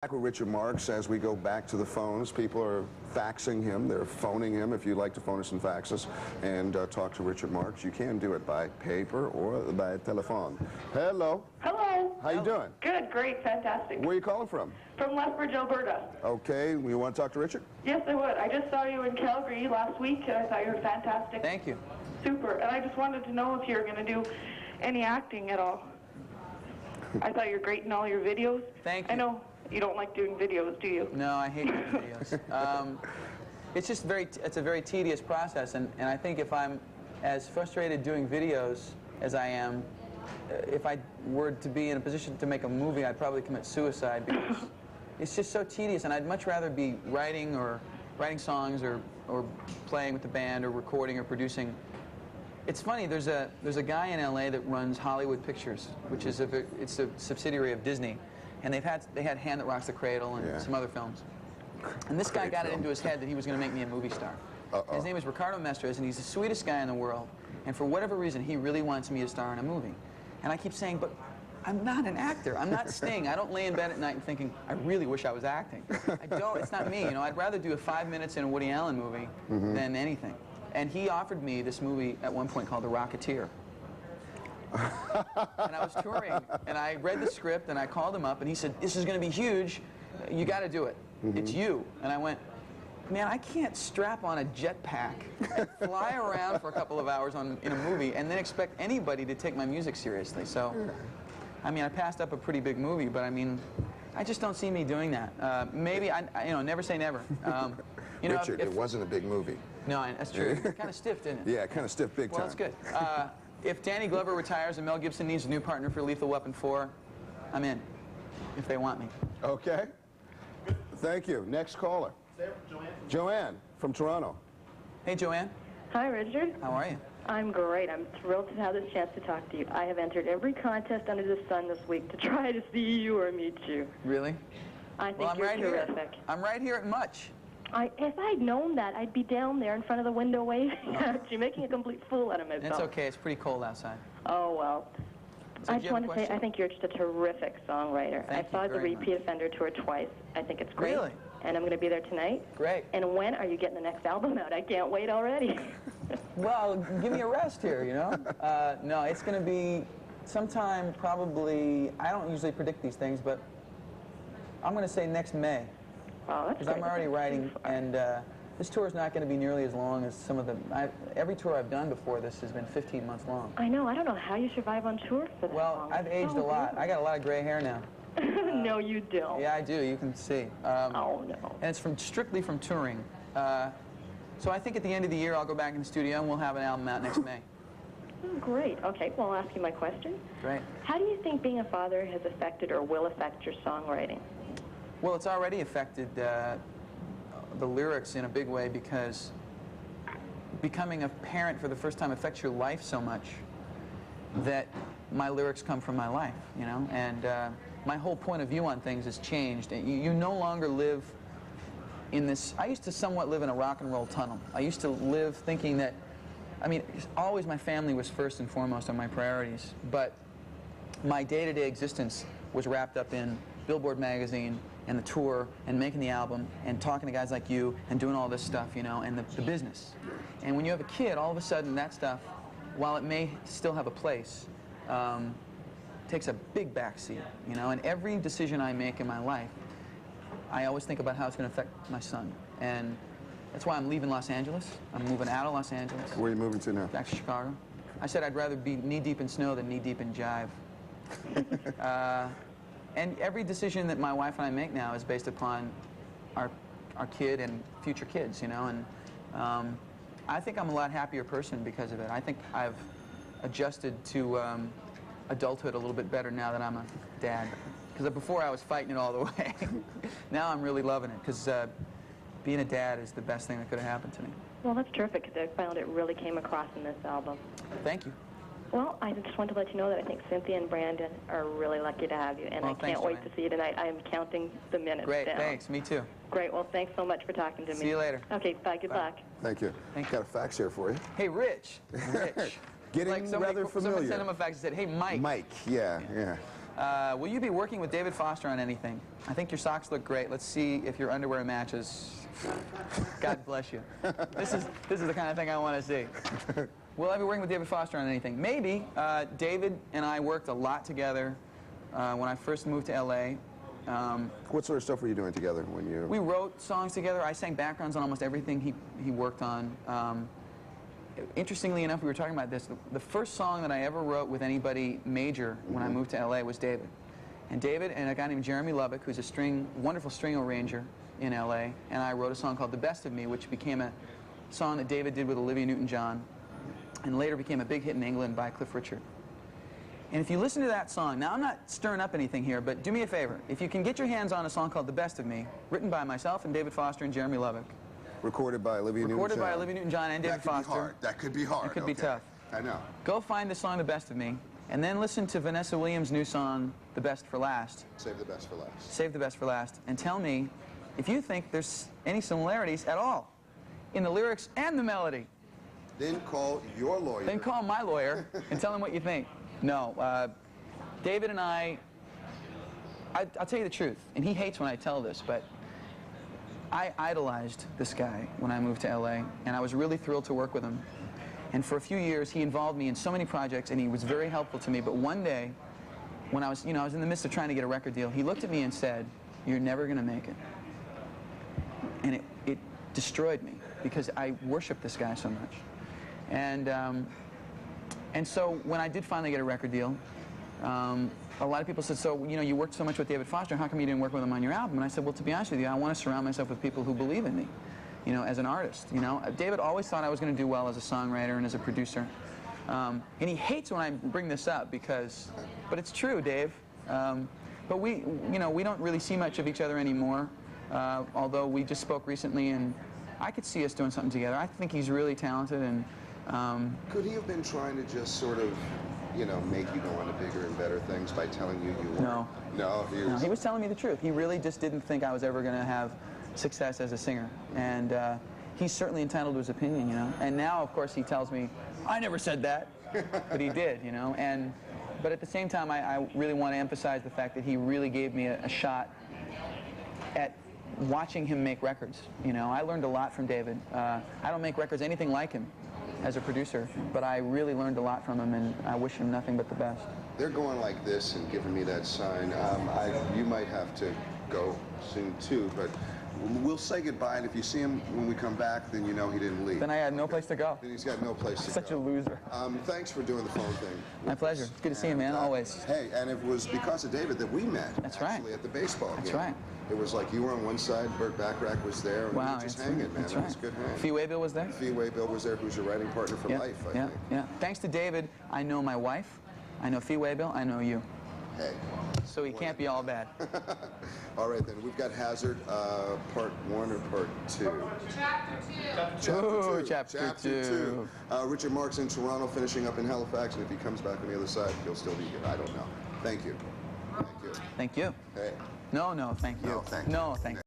Back with Richard Marx as we go back to the phones. People are faxing him. They're phoning him. If you'd like to phone us and fax us and talk to Richard Marx, you can do it by paper or by telephone. Hello. Hello. How you doing? Good, great, fantastic. Where are you calling from? From Lethbridge, Alberta. Okay. You want to talk to Richard? Yes, I would. I just saw you in Calgary last week, and I thought you were fantastic. Thank you. Super. And I just wanted to know if you were going to do any acting at all. I thought you were great in all your videos. Thank you. I know you don't like doing videos, do you? No, I hate doing videos. It's just it's a very tedious process, and I think if I'm as frustrated doing videos as I am, if I were to be in a position to make a movie, I'd probably commit suicide because it's just so tedious, and I'd much rather be writing songs or playing with the band or recording or producing. It's funny, there's a guy in LA that runs Hollywood Pictures, which is it's a subsidiary of Disney, and they had Hand That Rocks the Cradle and some other films. And this guy got it into his head that he was going to make me a movie star. His name is Ricardo Mestres, and he's the sweetest guy in the world. And for whatever reason, he really wants me to star in a movie. And I keep saying, but I'm not an actor. I'm not Sting. I don't lay in bed at night and thinking, I really wish I was acting. I don't. It's not me. You know, I'd rather do 5 minutes in a Woody Allen movie than anything. And he offered me this movie at one point called The Rocketeer. And I was touring, and I read the script, and I called him up, and he said, this is going to be huge. You got to do it. It's you. And I went, man, I can't strap on a jetpack and fly around for a couple of hours in a movie and then expect anybody to take my music seriously. So, I mean, I passed up a pretty big movie, but I mean, I just don't see me doing that. Maybe, you know, never say never. You know, Richard, it wasn't a big movie. No, that's true. Kind of stiff, didn't it? Yeah, kind of stiff big time. Well, that's good. If Danny Glover retires and Mel Gibson needs a new partner for Lethal Weapon 4, I'm in, if they want me. Okay. Thank you. Next caller. Joanne from Toronto. Hey, Joanne. Hi, Richard. How are you? I'm great. I'm thrilled to have this chance to talk to you. I have entered every contest under the sun this week to try to see you or meet you. Really? I think you're terrific. I'm right here at Much. If I'd known that, I'd be down there in front of the window waving at you, making a complete fool out of myself. It's okay. It's pretty cold outside. Oh, well. So I just want to say I think you're just a terrific songwriter. I saw the Repeat Offender tour twice. I think it's great. Really? And I'm going to be there tonight. Great. And when are you getting the next album out? I can't wait already. Well, give me a rest here, you know? No, it's going to be sometime probably, I don't usually predict these things, but I'm going to say next May. Oh, that's because I'm already writing, and this tour is not going to be nearly as long as some of the... every tour I've done before this has been 15 months long. I know. I don't know how you survive on tour for that long. Well, I've aged a lot. I got a lot of gray hair now. No, you don't. Yeah, I do. You can see. Oh, no. And it's strictly from touring. So I think at the end of the year I'll go back in the studio and we'll have an album out next May. Oh, great. Okay, well, I'll ask you my question. Great. How do you think being a father has affected or will affect your songwriting? Well, it's already affected the lyrics in a big way because becoming a parent for the first time affects your life so much that my lyrics come from my life, you know, and my whole point of view on things has changed. You no longer live in this... I used to somewhat live in a rock and roll tunnel. I used to live thinking that, I mean, always my family was first and foremost on my priorities, but my day-to-day existence was wrapped up in Billboard magazine and the tour and making the album and talking to guys like you and doing all this stuff, you know, and the business. And when you have a kid, all of a sudden that stuff, while it may still have a place, takes a big backseat, you know, and every decision I make in my life, I always think about how it's going to affect my son. And that's why I'm leaving Los Angeles. I'm moving out of Los Angeles. Where are you moving to now? Back to Chicago. I said I'd rather be knee-deep in snow than knee-deep in jive. And every decision that my wife and I make now is based upon our kid and future kids, you know, and I think I'm a lot happier person because of it. I think I've adjusted to adulthood a little bit better now that I'm a dad. Because before I was fighting it all the way. Now I'm really loving it because being a dad is the best thing that could have happened to me. Well, that's terrific because I found it really came across in this album. Thank you. Well, I just want to let you know that I think Cynthia and Brandon are really lucky to have you, and I can't wait to see you tonight. I am counting the minutes down. Great, thanks. Me too. Great. Well, thanks so much for talking to me. See you later. Okay, bye. Good luck. Thank you. Got a fax here for you. Hey, Rich. Rich. Getting rather familiar. Someone sent him a fax and said, hey, Mike. Mike, yeah, yeah. Will you be working with David Foster on anything? I think your socks look great. Let's see if your underwear matches. God bless you. This is the kind of thing I want to see. Will I be working with David Foster on anything? Maybe. David and I worked a lot together when I first moved to L.A. What sort of stuff were you doing together when you... We wrote songs together. I sang backgrounds on almost everything he worked on. Interestingly enough, we were talking about this. The first song that I ever wrote with anybody major when I moved to L.A. was David. And David and a guy named Jeremy Lubbock, who's a wonderful string arranger in L.A., and I wrote a song called The Best of Me, which became a song that David did with Olivia Newton-John, and later became a big hit in England by Cliff Richard. And if you listen to that song, now I'm not stirring up anything here, but do me a favor. If you can get your hands on a song called The Best of Me, written by myself and David Foster and Jeremy Lubbock. Recorded by Olivia Newton-John. Recorded by Olivia Newton-John and David Foster. That could be hard. It could be tough. I know. Go find the song The Best of Me, and then listen to Vanessa Williams' new song, The Best for Last. Save the best for last. Save the best for last. And tell me if you think there's any similarities at all in the lyrics and the melody. Then call your lawyer. Then call my lawyer and tell him what you think. No, David and I'll tell you the truth, and he hates when I tell this, but I idolized this guy when I moved to LA, and I was really thrilled to work with him. And for a few years, he involved me in so many projects, and he was very helpful to me. But one day, when I was in the midst of trying to get a record deal, he looked at me and said, "You're never going to make it." And it destroyed me, because I worshiped this guy so much. And so when I did finally get a record deal, a lot of people said, "So, you worked so much with David Foster, how come you didn't work with him on your album?" And I said, "Well, to be honest with you, I want to surround myself with people who believe in me, as an artist, David always thought I was going to do well as a songwriter and as a producer. And he hates when I bring this up but it's true, Dave. But we don't really see much of each other anymore, although we just spoke recently, and I could see us doing something together. I think he's really talented, and... Could he have been trying to just sort of, make you go on to bigger and better things by telling you weren't? No. No, he was telling me the truth. He really just didn't think I was ever going to have success as a singer. And he's certainly entitled to his opinion, And now, of course, he tells me, "I never said that." But he did, But at the same time, I really want to emphasize the fact that he really gave me a shot at watching him make records. I learned a lot from David. I don't make records anything like him as a producer, but I really learned a lot from him, and I wish him nothing but the best. They're going like this and giving me that sign. You might have to go soon too, but we'll say goodbye, and if you see him when we come back, then you know he didn't leave. Then I had no place to go. Then he's got no place to go. Such a loser. Thanks for doing the phone thing. My pleasure. It's good to see you, man, always. Hey, and it was because of David that we met. That's right. Actually, at the baseball game. That's right. It was like you were on one side, Burt Bacharach was there, and we were just hanging, man. That's It right. was a good hang. Fee Waybill was there? Fee Waybill was there, who's your writing partner for life, I think. Yeah. Thanks to David, I know my wife, I know Fee Waybill, I know you. Hey. So he can't be all bad. All right, then. We've got Hazard, part 1 or part 2? Chapter 2. Richard Marx in Toronto, finishing up in Halifax, and if he comes back on the other side, he'll still be here. I don't know. Thank you. Thank you. Thank you. Hey. No, thank you. No, thank you. No, thank you.